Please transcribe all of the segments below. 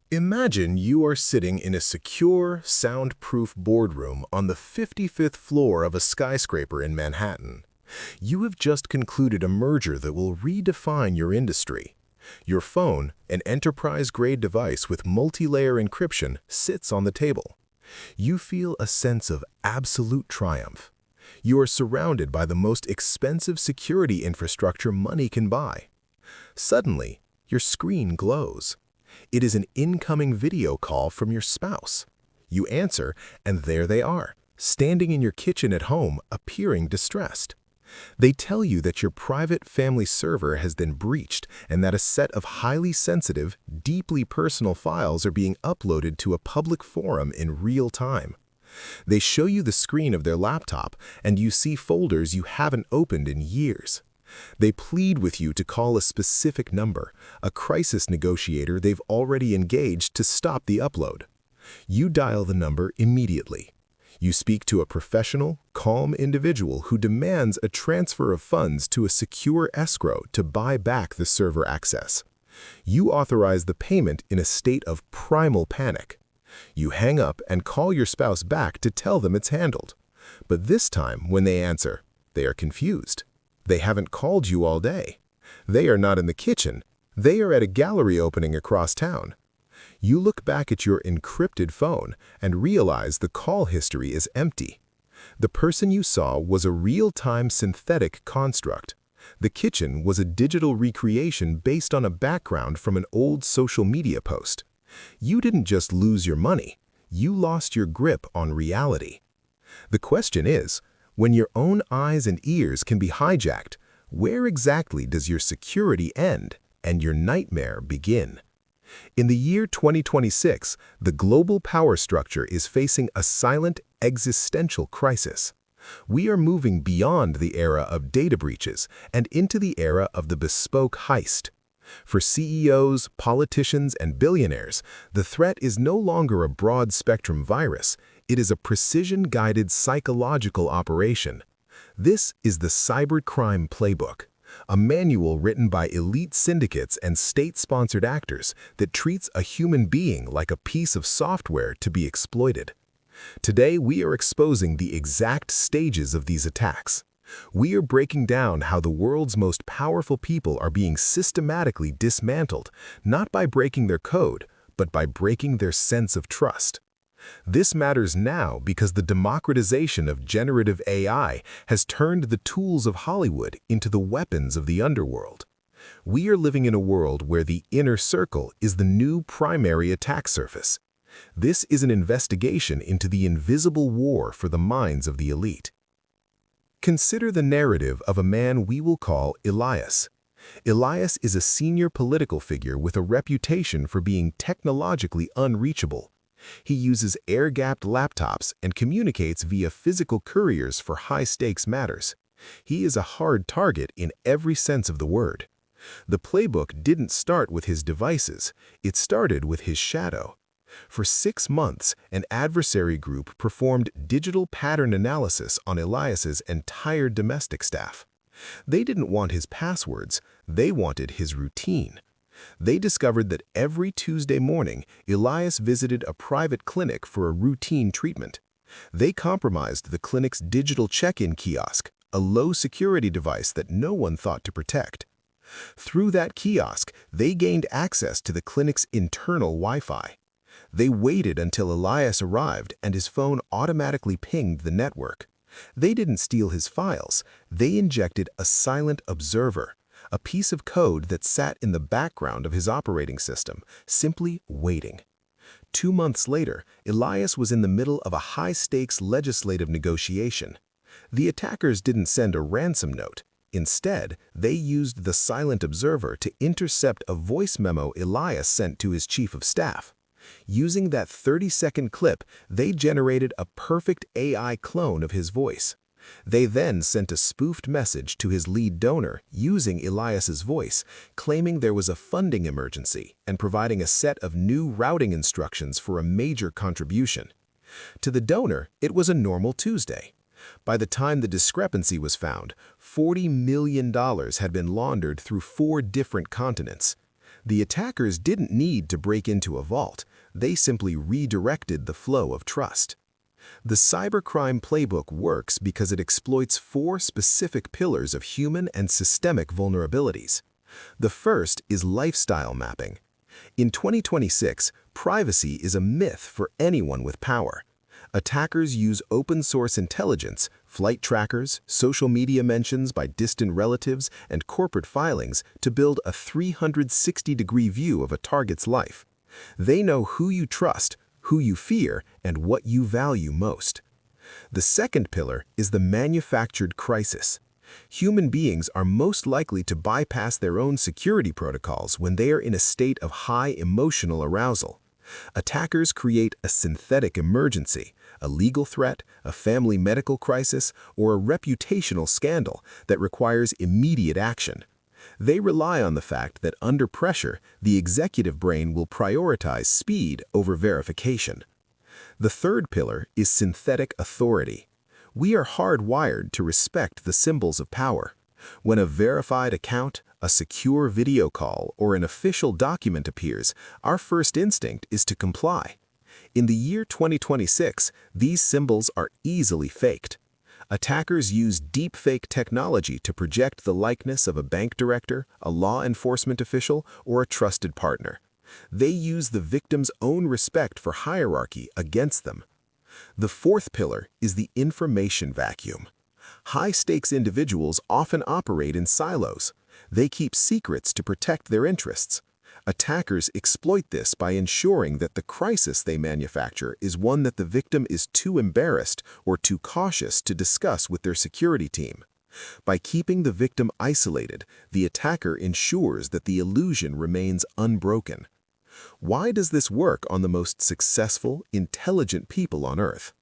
Imagine you are sitting in a secure, soundproof boardroom on the 55th floor of a skyscraper in Manhattan. You have just concluded a merger that will redefine your industry. Your phone, an enterprise-grade device with multi-layer encryption, sits on the table. You feel a sense of absolute triumph. You are surrounded by the most expensive security infrastructure money can buy. Suddenly, your screen glows. It is an incoming video call from your spouse. You answer, and there they are, standing in your kitchen at home, appearing distressed. They tell you that your private family server has been breached and that a set of highly sensitive, deeply personal files are being uploaded to a public forum in real time. They show you the screen of their laptop, and you see folders you haven't opened in years. They plead with you to call a specific number, a crisis negotiator they've already engaged to stop the upload. You dial the number immediately. You speak to a professional, calm individual who demands a transfer of funds to a secure escrow to buy back the server access. You authorize the payment in a state of primal panic. You hang up and call your spouse back to tell them it's handled. But this time, when they answer, they are confused. They haven't called you all day. They are not in the kitchen. They are at a gallery opening across town. You look back at your encrypted phone and realize the call history is empty. The person you saw was a real-time synthetic construct. The kitchen was a digital recreation based on a background from an old social media post. You didn't just lose your money, you lost your grip on reality. The question is, when your own eyes and ears can be hijacked, where exactly does your security end and your nightmare begin? In the year 2026, the global power structure is facing a silent, existential crisis. We are moving beyond the era of data breaches and into the era of the bespoke heist. For CEOs, politicians, and billionaires, the threat is no longer a broad-spectrum virus. It is a precision-guided psychological operation. This is the Cybercrime Playbook, a manual written by elite syndicates and state-sponsored actors that treats a human being like a piece of software to be exploited. Today, we are exposing the exact stages of these attacks. We are breaking down how the world's most powerful people are being systematically dismantled, not by breaking their code, but by breaking their sense of trust. This matters now because the democratization of generative AI has turned the tools of Hollywood into the weapons of the underworld. We are living in a world where the inner circle is the new primary attack surface. This is an investigation into the invisible war for the minds of the elite. Consider the narrative of a man we will call Elias. Elias is a senior political figure with a reputation for being technologically unreachable. He uses air-gapped laptops and communicates via physical couriers for high-stakes matters. He is a hard target in every sense of the word. The playbook didn't start with his devices, it started with his shadow. For 6 months, an adversary group performed digital pattern analysis on Elias's entire domestic staff. They didn't want his passwords, they wanted his routine. They discovered that every Tuesday morning, Elias visited a private clinic for a routine treatment. They compromised the clinic's digital check-in kiosk, a low-security device that no one thought to protect. Through that kiosk, they gained access to the clinic's internal Wi-Fi. They waited until Elias arrived and his phone automatically pinged the network. They didn't steal his files, they injected a silent observer, a piece of code that sat in the background of his operating system, simply waiting. 2 months later, Elias was in the middle of a high-stakes legislative negotiation. The attackers didn't send a ransom note. Instead, they used the silent observer to intercept a voice memo Elias sent to his chief of staff. Using that 30-second clip, they generated a perfect AI clone of his voice. They then sent a spoofed message to his lead donor using Elias's voice, claiming there was a funding emergency and providing a set of new routing instructions for a major contribution. To the donor, it was a normal Tuesday. By the time the discrepancy was found, $40 million had been laundered through 4 different continents. The attackers didn't need to break into a vault, they simply redirected the flow of trust. The cybercrime playbook works because it exploits four specific pillars of human and systemic vulnerabilities. The first is lifestyle mapping. In 2026, privacy is a myth for anyone with power. Attackers use open-source intelligence, flight trackers, social media mentions by distant relatives, and corporate filings to build a 360-degree view of a target's life. They know who you trust, who you fear, and what you value most. The second pillar is the manufactured crisis. Human beings are most likely to bypass their own security protocols when they are in a state of high emotional arousal. Attackers create a synthetic emergency, a legal threat, a family medical crisis, or a reputational scandal that requires immediate action. They rely on the fact that under pressure, the executive brain will prioritize speed over verification. The third pillar is synthetic authority. We are hardwired to respect the symbols of power. When a verified account, a secure video call, or an official document appears, our first instinct is to comply. In the year 2026, these symbols are easily faked. Attackers use deepfake technology to project the likeness of a bank director, a law enforcement official, or a trusted partner. They use the victim's own respect for hierarchy against them. The fourth pillar is the information vacuum. High-stakes individuals often operate in silos. They keep secrets to protect their interests. Attackers exploit this by ensuring that the crisis they manufacture is one that the victim is too embarrassed or too cautious to discuss with their security team. By keeping the victim isolated, the attacker ensures that the illusion remains unbroken. Why does this work on the most successful, intelligent people on Earth?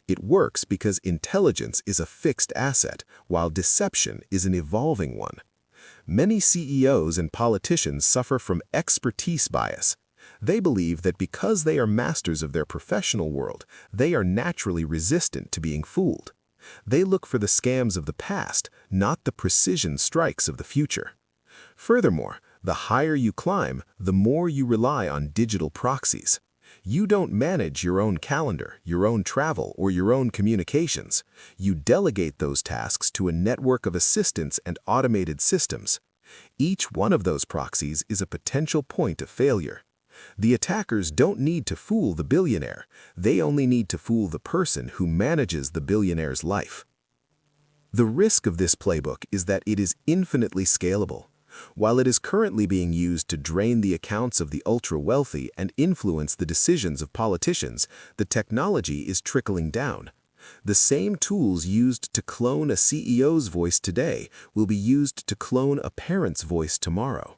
It works because intelligence is a fixed asset, while deception is an evolving one. Many CEOs and politicians suffer from expertise bias. They believe that because they are masters of their professional world, they are naturally resistant to being fooled. They look for the scams of the past, not the precision strikes of the future. Furthermore, the higher you climb, the more you rely on digital proxies. You don't manage your own calendar, your own travel, or your own communications. You delegate those tasks to a network of assistants and automated systems. Each one of those proxies is a potential point of failure. The attackers don't need to fool the billionaire. They only need to fool the person who manages the billionaire's life. The risk of this playbook is that it is infinitely scalable. While it is currently being used to drain the accounts of the ultra-wealthy and influence the decisions of politicians, the technology is trickling down. The same tools used to clone a CEO's voice today will be used to clone a parent's voice tomorrow.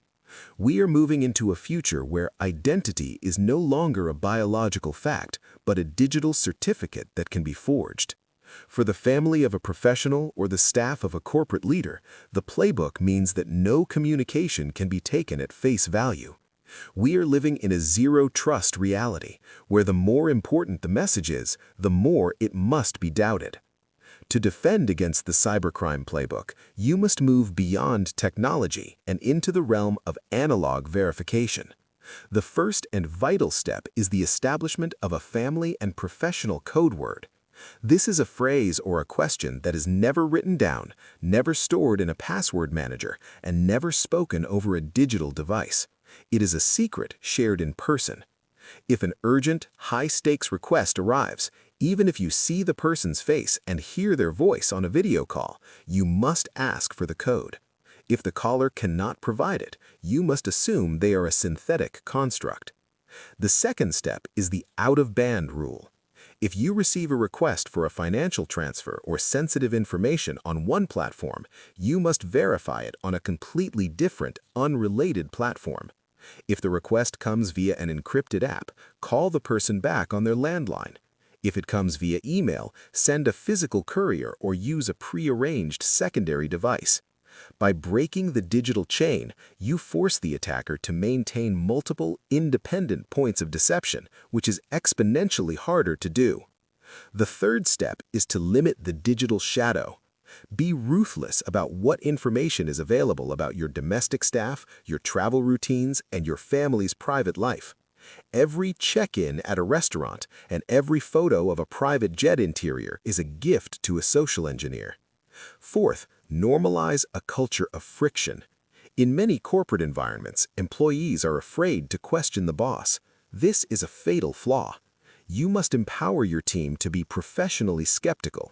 We are moving into a future where identity is no longer a biological fact, but a digital certificate that can be forged. For the family of a professional or the staff of a corporate leader, the playbook means that no communication can be taken at face value. We are living in a zero-trust reality, where the more important the message is, the more it must be doubted. To defend against the cybercrime playbook, you must move beyond technology and into the realm of analog verification. The first and vital step is the establishment of a family and professional code word. This is a phrase or a question that is never written down, never stored in a password manager, and never spoken over a digital device. It is a secret shared in person. If an urgent, high-stakes request arrives, even if you see the person's face and hear their voice on a video call, you must ask for the code. If the caller cannot provide it, you must assume they are a synthetic construct. The second step is the out-of-band rule. If you receive a request for a financial transfer or sensitive information on one platform, you must verify it on a completely different, unrelated platform. If the request comes via an encrypted app, call the person back on their landline. If it comes via email, send a physical courier or use a prearranged secondary device. By breaking the digital chain, you force the attacker to maintain multiple, independent points of deception, which is exponentially harder to do. The third step is to limit the digital shadow. Be ruthless about what information is available about your domestic staff, your travel routines, and your family's private life. Every check-in at a restaurant and every photo of a private jet interior is a gift to a social engineer. Fourth, normalize a culture of friction. In many corporate environments, employees are afraid to question the boss. This is a fatal flaw. You must empower your team to be professionally skeptical.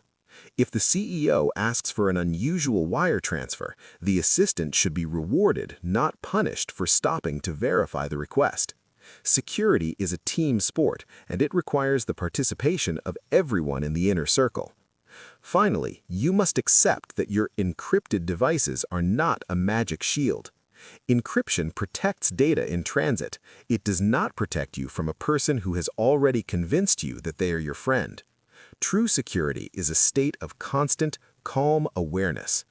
If the CEO asks for an unusual wire transfer, the assistant should be rewarded, not punished for stopping to verify the request. Security is a team sport, and it requires the participation of everyone in the inner circle. Finally, you must accept that your encrypted devices are not a magic shield. Encryption protects data in transit. It does not protect you from a person who has already convinced you that they are your friend. True security is a state of constant, calm awareness.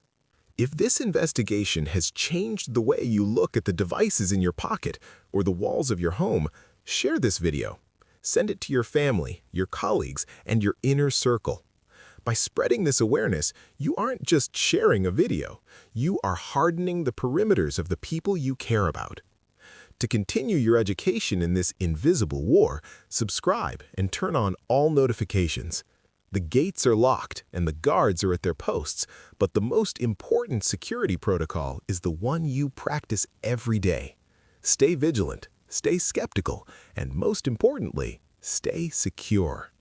If this investigation has changed the way you look at the devices in your pocket or the walls of your home, share this video. Send it to your family, your colleagues, and your inner circle. By spreading this awareness, you aren't just sharing a video, you are hardening the perimeters of the people you care about. To continue your education in this invisible war, subscribe and turn on all notifications. The gates are locked and the guards are at their posts, but the most important security protocol is the one you practice every day. Stay vigilant, stay skeptical, and most importantly, stay secure.